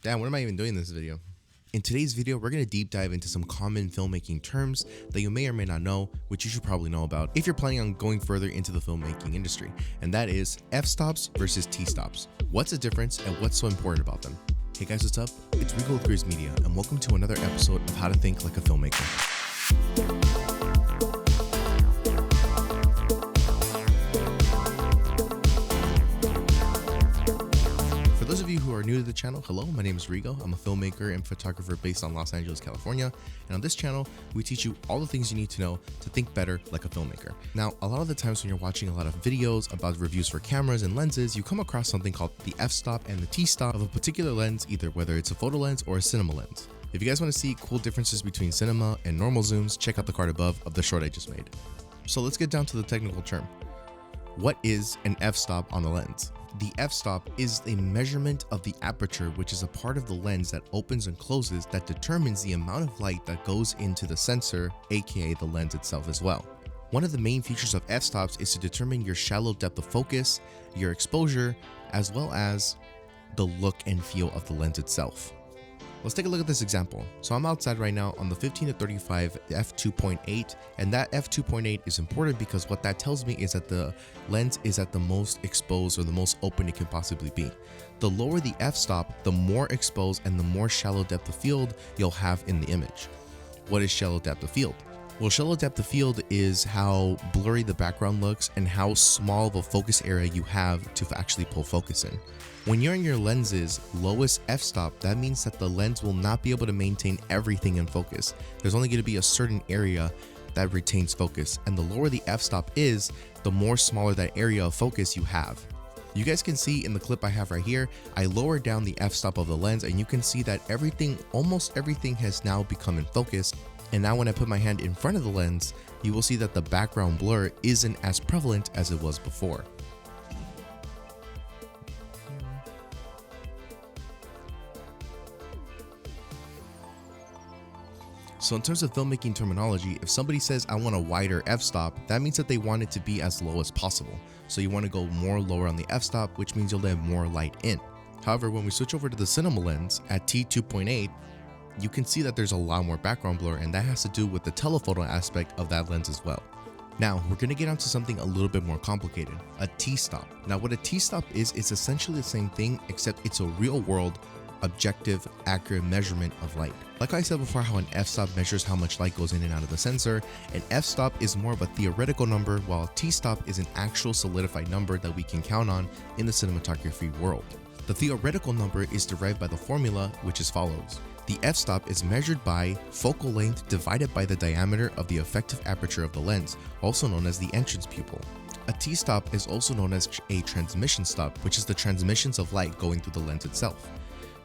Damn, what am I even doing in this video? In today's video, we're going to deep dive into some common filmmaking terms that you may or may not know, which you should probably know about if you're planning on going further into the filmmaking industry, and that is f-stops versus t-stops. What's the difference and what's so important about them? Hey guys, what's up? It's Rigo with Grizz Media, and welcome to another episode of How to Think Like a Filmmaker. For those of you who are new to the channel, hello, my name is Rigo. I'm a filmmaker and photographer based on Los Angeles, California. And on this channel, we teach you all the things you need to know to think better like a filmmaker. Now, a lot of the times when you're watching a lot of videos about reviews for cameras and lenses, you come across something called the f-stop and the t-stop of a particular lens, either whether it's a photo lens or a cinema lens. If you guys want to see cool differences between cinema and normal zooms, check out the card above of the short I just made. So let's get down to the technical term. What is an f-stop on a lens? The f-stop is a measurement of the aperture, which is a part of the lens that opens and closes that determines the amount of light that goes into the sensor, aka the lens itself as well. One of the main features of f-stops is to determine your shallow depth of focus, your exposure, as well as the look and feel of the lens itself. Let's take a look at this example. So I'm outside right now on the 15-35 f2.8, and that f2.8 is important because what that tells me is that the lens is at the most exposed or the most open it can possibly be. The lower the f-stop, the more exposed and the more shallow depth of field you'll have in the image. What is shallow depth of field? Well, shallow depth of field is how blurry the background looks and how small of a focus area you have to actually pull focus in. When you're in your lens's lowest f-stop, that means that the lens will not be able to maintain everything in focus. There's only going to be a certain area that retains focus, and the lower the f-stop is, the more smaller that area of focus you have. You guys can see in the clip I have right here, I lowered down the f-stop of the lens, and you can see that almost everything has now become in focus. And now when I put my hand in front of the lens, you will see that the background blur isn't as prevalent as it was before. So in terms of filmmaking terminology, if somebody says I want a wider f-stop, that means that they want it to be as low as possible. So you want to go more lower on the f-stop, which means you'll let more light in. However, when we switch over to the cinema lens at t2.8, you can see that there's a lot more background blur, and that has to do with the telephoto aspect of that lens as well. Now, we're going to get onto something a little bit more complicated, a t-stop. Now, what a t-stop is, it's essentially the same thing, except it's a real world, objective, accurate measurement of light. Like I said before, how an f-stop measures how much light goes in and out of the sensor, an f-stop is more of a theoretical number, while a t-stop is an actual solidified number that we can count on in the cinematography world. The theoretical number is derived by the formula, which is follows. The f-stop is measured by focal length divided by the diameter of the effective aperture of the lens, also known as the entrance pupil. A t-stop is also known as a transmission stop, which is the transmissions of light going through the lens itself.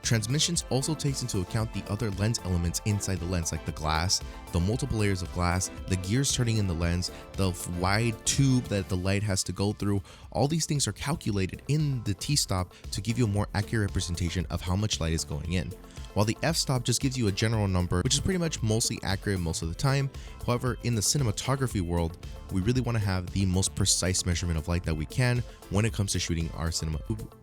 Transmissions also takes into account the other lens elements inside the lens, like the glass, the multiple layers of glass, the gears turning in the lens, the wide tube that the light has to go through. All these things are calculated in the t-stop to give you a more accurate representation of how much light is going in. While the f-stop just gives you a general number, which is pretty much mostly accurate most of the time. However, in the cinematography world, we really want to have the most precise measurement of light that we can when it comes to shooting our cinema.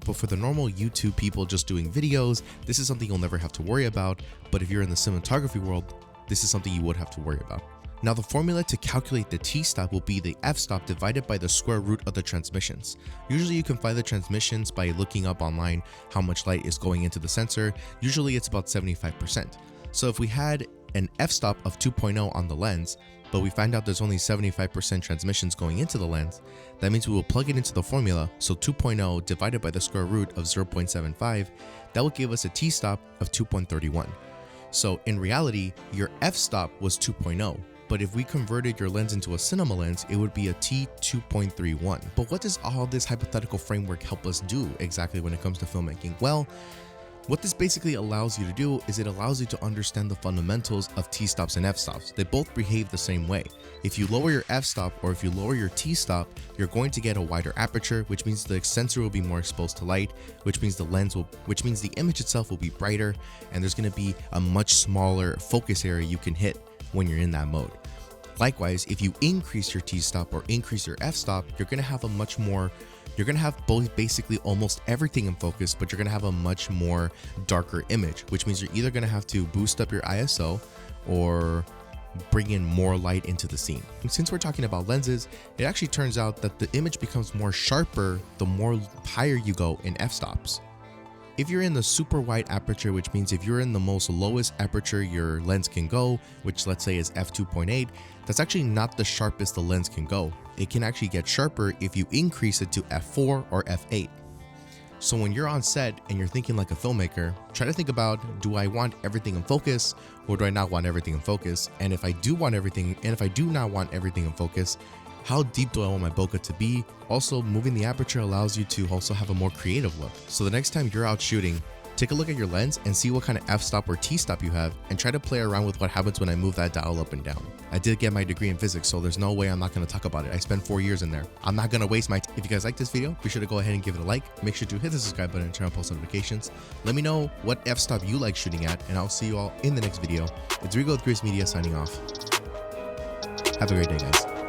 But for the normal YouTube people just doing videos, this is something you'll never have to worry about. But if you're in the cinematography world, this is something you would have to worry about. Now, the formula to calculate the t-stop will be the f-stop divided by the square root of the transmissions. Usually you can find the transmissions by looking up online how much light is going into the sensor. Usually it's about 75%. So if we had an f-stop of 2.0 on the lens, but we find out there's only 75% transmissions going into the lens, that means we will plug it into the formula. So 2.0 divided by the square root of 0.75, that will give us a t-stop of 2.31. So in reality, your f-stop was 2.0. But if we converted your lens into a cinema lens, it would be a T2.31. But what does all this hypothetical framework help us do exactly when it comes to filmmaking? Well, what this basically allows you to do is it allows you to understand the fundamentals of t-stops and f-stops. They both behave the same way. If you lower your f-stop or if you lower your t-stop, you're going to get a wider aperture, which means the sensor will be more exposed to light, which means the image itself will be brighter, and there's going to be a much smaller focus area you can hit when you're in that mode. Likewise, if you increase your t-stop or increase your f-stop, you're going to have a much more you're gonna have both basically almost everything in focus, but you're gonna have a much more darker image, which means you're either gonna have to boost up your ISO or bring in more light into the scene. And since we're talking about lenses, it actually turns out that the image becomes more sharper the more higher you go in f-stops. If you're in the super wide aperture, which means if you're in the most lowest aperture your lens can go, which let's say is f2.8, that's actually not the sharpest the lens can go. It can actually get sharper if you increase it to f4 or f8. So when you're on set and you're thinking like a filmmaker, try to think about, do I want everything in focus or do I not want everything in focus? And if I do want everything, and if I do not want everything in focus, how deep do I want my bokeh to be? Also, moving the aperture allows you to also have a more creative look. So the next time you're out shooting, take a look at your lens and see what kind of f-stop or t-stop you have and try to play around with what happens when I move that dial up and down. I did get my degree in physics, so there's no way I'm not going to talk about it. I spent 4 years in there. I'm not going to waste my time. If you guys like this video, be sure to go ahead and give it a like. Make sure to hit the subscribe button and turn on post notifications. Let me know what f-stop you like shooting at, and I'll see you all in the next video. It's Rigo with Grizz Media signing off. Have a great day, guys.